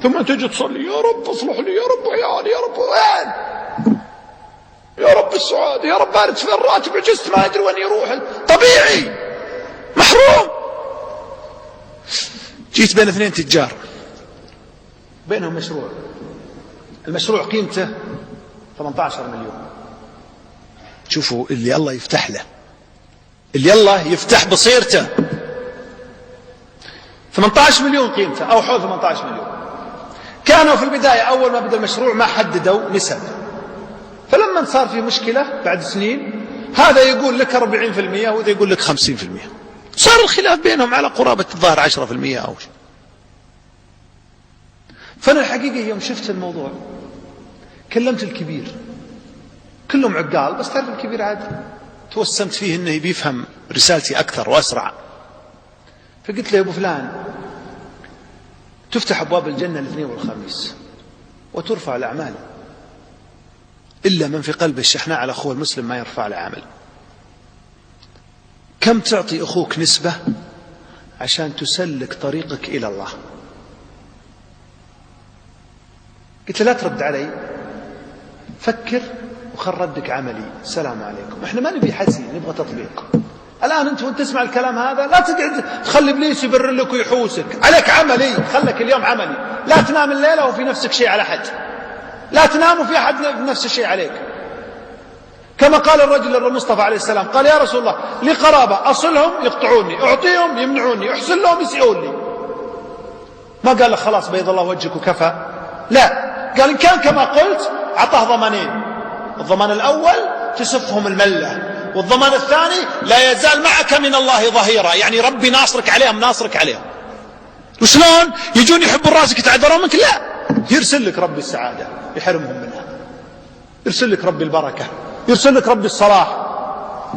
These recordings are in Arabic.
ثم تجي تصلي يا رب اصلح لي، يا رب عيالي، يا رب وين، يا رب السعادة، يا رب بارد في الراتب، عجزت ما أدري وين يروح، طبيعي محروم. جيت بين اثنين تجار بينهم مشروع، المشروع قيمته 18 مليون. شوفوا اللي الله يفتح له، اللي الله يفتح بصيرته، 18 مليون قيمته أو حول 18 مليون. كانوا في البداية أول ما بدأ المشروع ما حددوا نسب، فلما صار في مشكلة بعد سنين هذا يقول لك 40% وهذا يقول لك 50%، صار الخلاف بينهم على قرابة الظاهر 10% أو شيء. فأنا الحقيقة يوم شفت الموضوع كلمت الكبير، كلهم عقال بس تعرف الكبير عاد توسمت فيه انه بيفهم رسالتي اكثر واسرع. فقلت له يا ابو فلان، تفتح ابواب الجنه الاثنين والخميس وترفع الاعمال، الا من في قلبه الشحناء على اخوه المسلم ما يرفع له عمل. كم تعطي اخوك نسبه عشان تسلك طريقك الى الله؟ قلت له لا ترد علي، فكر وخل ردك عملي، السلام عليكم. احنا ما نبي حسي، نبغى تطبيق. الان انت وانت تسمع الكلام هذا لا تقعد تخلي ابليس يبرر لك ويحوسك، عليك عملي، خلك اليوم عملي. لا تنام الليله وفي نفسك شيء على حد، لا تنام وفي احد نفس الشيء عليك. كما قال الرجل للمصطفى عليه السلام، قال يا رسول الله لي قرابه اصلهم يقطعوني، اعطيهم يمنعوني، احسن لهم يسيئون لي. ما قال له خلاص بيض الله وجهك وكفى، لا، قال إن كان كما قلت أعطاه ضمانين، الضمان الأول تسفهم الملة، والضمان الثاني لا يزال معك من الله ظهيرا، يعني ربي ناصرك عليهم، ناصرك عليهم. وشلون يجون يحبوا راسك يتعذرون منك؟ لا، يرسل لك ربي السعادة يحرمهم منها، يرسل لك ربي البركة، يرسل لك ربي الصلاح.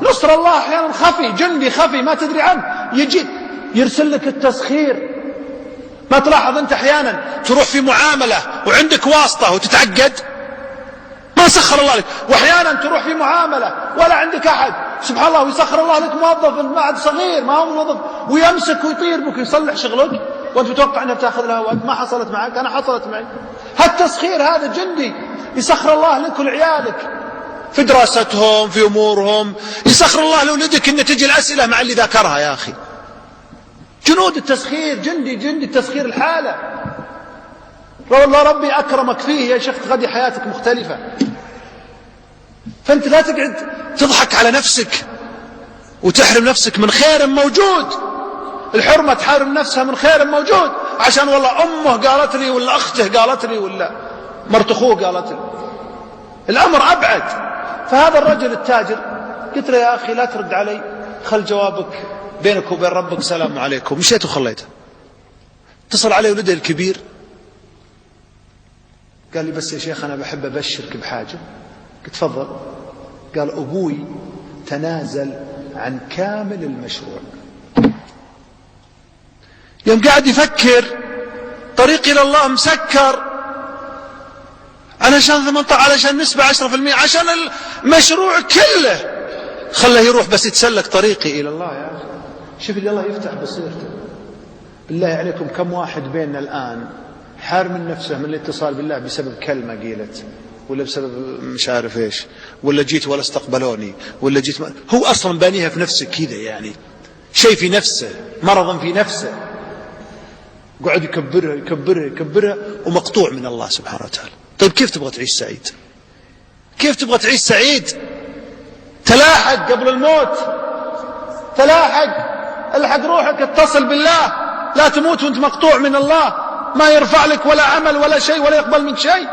نصر الله أحيانا خفي، جندي خفي ما تدري عنه يجي يرسل لك التسخير. ما تلاحظ أنت أحيانا تروح في معاملة وعندك واسطة وتتعقد؟ ما سخر الله لك. وأحيانا تروح في معاملة ولا عندك أحد، سبحان الله، ويسخر الله لك موظف بعد صغير ما هو موظف ويمسك ويطير بك ويصلح شغلك وأنت تتوقع أنها بتأخذ لها وقت. ما حصلت معك، أنا حصلت معي. هالتسخير هذا جندي يسخر الله لك ولعيالك في دراستهم في أمورهم، يسخر الله لولدك أن تجي الأسئلة مع اللي ذاكرها. يا أخي جنود التسخير، جندي التسخير الحالة. والله ربي أكرمك فيه يا شيخ تغدي حياتك مختلفة. فأنت لا تقعد تضحك على نفسك وتحرم نفسك من خير موجود. الحرمة تحرم نفسها من خير موجود عشان والله أمه قالت لي ولا أخته قالت لي ولا مرت أخوه قالت لي. الأمر أبعد. فهذا الرجل التاجر قلت له يا أخي لا ترد علي، خل جوابك بينك وبين ربك سلام عليكم. مشيت وخليته. اتصل علي ولده الكبير قال لي بس يا شيخ أنا بحب أبشرك بحاجة. قلت تفضل. قال أبوي تنازل عن كامل المشروع. يوم قاعد يفكر طريق إلى الله مسكر علشان 18 علشان نسبة 10% عشان المشروع كله خله يروح بس يتسلك طريقي إلى الله. يا أخي شوف اللي الله يفتح بصيرته. بالله عليكم كم واحد بيننا الآن حار من نفسه من الاتصال بالله بسبب كلمة قيلت ولا بسبب مش عارف ايش ولا جيت ولا استقبلوني ولا جيت هو أصلا بانيها في نفسه كذا، يعني شيء في نفسه، مرضا في نفسه، قعد يكبرها ومقطوع من الله سبحانه وتعالى. طيب كيف تبغى تعيش سعيد؟ كيف تبغى تعيش سعيد؟ تلاحق قبل الموت، تلاحق، الحق روحك، اتصل بالله، لا تموت وانت مقطوع من الله، ما يرفع لك ولا عمل ولا شيء ولا يقبل منك شيء.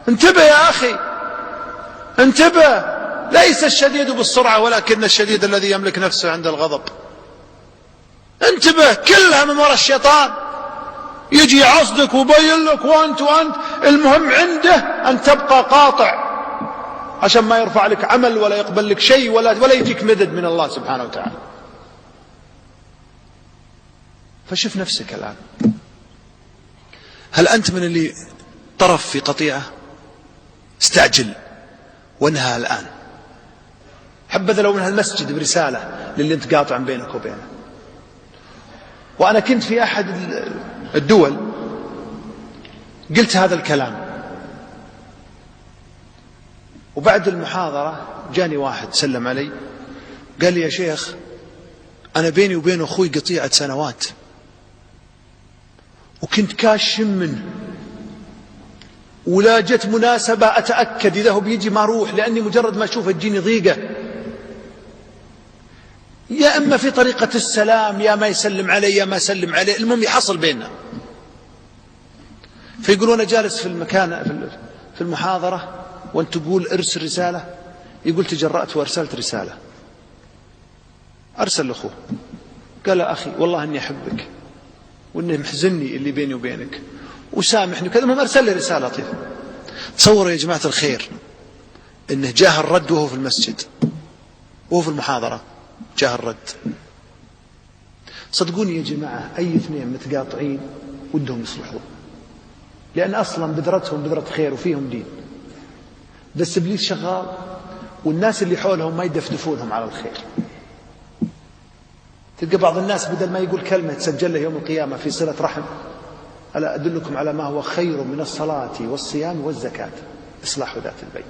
انتبه يا أخي انتبه. ليس الشديد بالسرعة ولكن الشديد الذي يملك نفسه عند الغضب. انتبه، كلها من وراء الشيطان، يجي يعصدك ويبين لك وانت المهم عنده أن تبقى قاطع عشان ما يرفع لك عمل ولا يقبل لك شيء ولا يجيك مدد من الله سبحانه وتعالى. فشوف نفسك الآن، هل أنت من اللي طرف في قطيعة؟ استعجل وانهى الآن. حبذا لو من هالمسجد برسالة للي انت قاطع بينك وبينه. وأنا كنت في أحد الدول قلت هذا الكلام، وبعد المحاضرة جاني واحد سلم علي قال لي يا شيخ أنا بيني وبين أخوي قطيعة سنوات، وكنت كاشم منه، ولا جت مناسبة أتأكد إذا هو بيجي ما أروح، لأني مجرد ما أشوفه تجيني ضيقة، يا إما في طريقة السلام يا ما يسلم علي يا ما أسلم عليه، المهم يحصل بيننا. فيقولون أنا جالس في المكان في المحاضرة وأنت تقول ارسل رسالة، يقول تجرأت وأرسلت رسالة، أرسل لأخوه قال أخي والله أني أحبك وأنه محزني اللي بيني وبينك وسامحني وكذا، المهم أرسل لي رسالة لطيفة. تصوروا يا جماعة الخير أنه جاه الرد وهو في المسجد وهو في المحاضرة، جاه الرد. صدقوني يا جماعة أي اثنين متقاطعين ودهم يصلحون، لأن أصلا بذرتهم بذرة خير وفيهم دين، بس إبليس شغال والناس اللي حولهم ما يدفدفونهم على الخير. تلقى بعض الناس بدل ما يقول كلمة تسجل له يوم القيامة في صلة رحم، ألا أدلكم على ما هو خير من الصلاة والصيام والزكاة، إصلاح ذات البين.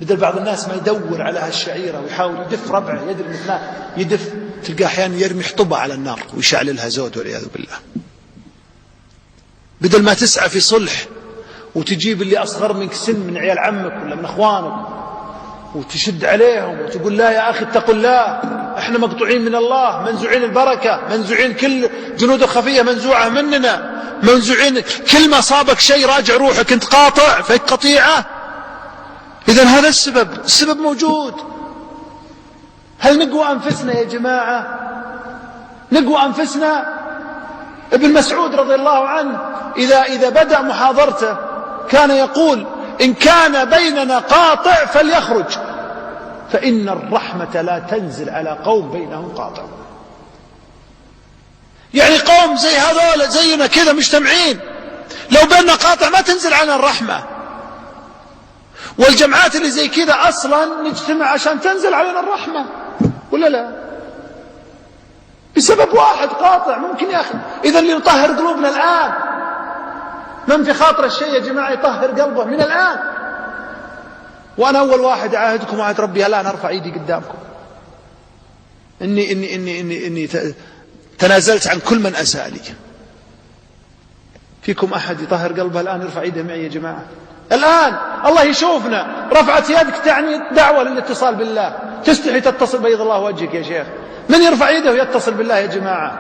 بدل بعض الناس ما يدور على هالشعيرة ويحاول يدف ربعه يدري مثله يدف، تلقى أحيانا يرمي حطبة على النار ويشعللها زود والعياذ بالله. بدل ما تسعى في صلح وتجيب اللي أصغر منك سن من عيال عمك ولا من أخوانك وتشد عليهم وتقول لا يا أخي اتقوا الله، احنا مقطوعين من الله، منزوعين البركة، منزوعين كل جنود الخفية منزوعة مننا، منزوعين كل ما صابك شيء راجع روحك انت قاطع فيك قطيعة. إذن هذا السبب موجود. هل نقوى أنفسنا يا جماعة؟ نقوى أنفسنا. ابن مسعود رضي الله عنه إذا بدأ محاضرته كان يقول إن كان بيننا قاطع فليخرج، فإن الرحمة لا تنزل على قوم بينهم قاطع. يعني قوم زي هذول زينا كذا مجتمعين، لو بيننا قاطع ما تنزل على الرحمة. والجمعات اللي زي كذا أصلا نجتمع عشان تنزل علينا الرحمة، ولا لا؟ بسبب واحد قاطع ممكن يا أخي. إذا اللي نطهر قلوبنا الآن، من في خاطر الشيء يا جماعة يطهر قلبه من الآن. وأنا أول واحد أعاهدكم وعهد ربي الآن أرفع إيدي قدامكم إني تنازلت عن كل من أساء لي. فيكم أحد يطهر قلبه الآن يرفع إيده معي يا جماعة الآن؟ الله يشوفنا. رفعت يدك تعني دعوة للاتصال بالله، تستحي تتصل بيض الله وجهك يا شيخ. من يرفع يده ويتصل بالله يا جماعة؟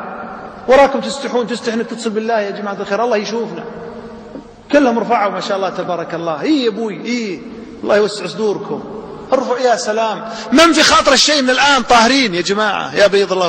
وراكم تستحون تستحن تتصل بالله يا جماعة الخير. الله يشوفنا. كلهم رفعوا ما شاء الله تبارك الله. يا أبوي الله يوسع صدوركم. ارفعوا يا سلام. من في خاطر الشيء من الآن طاهرين يا جماعة يا بيض الله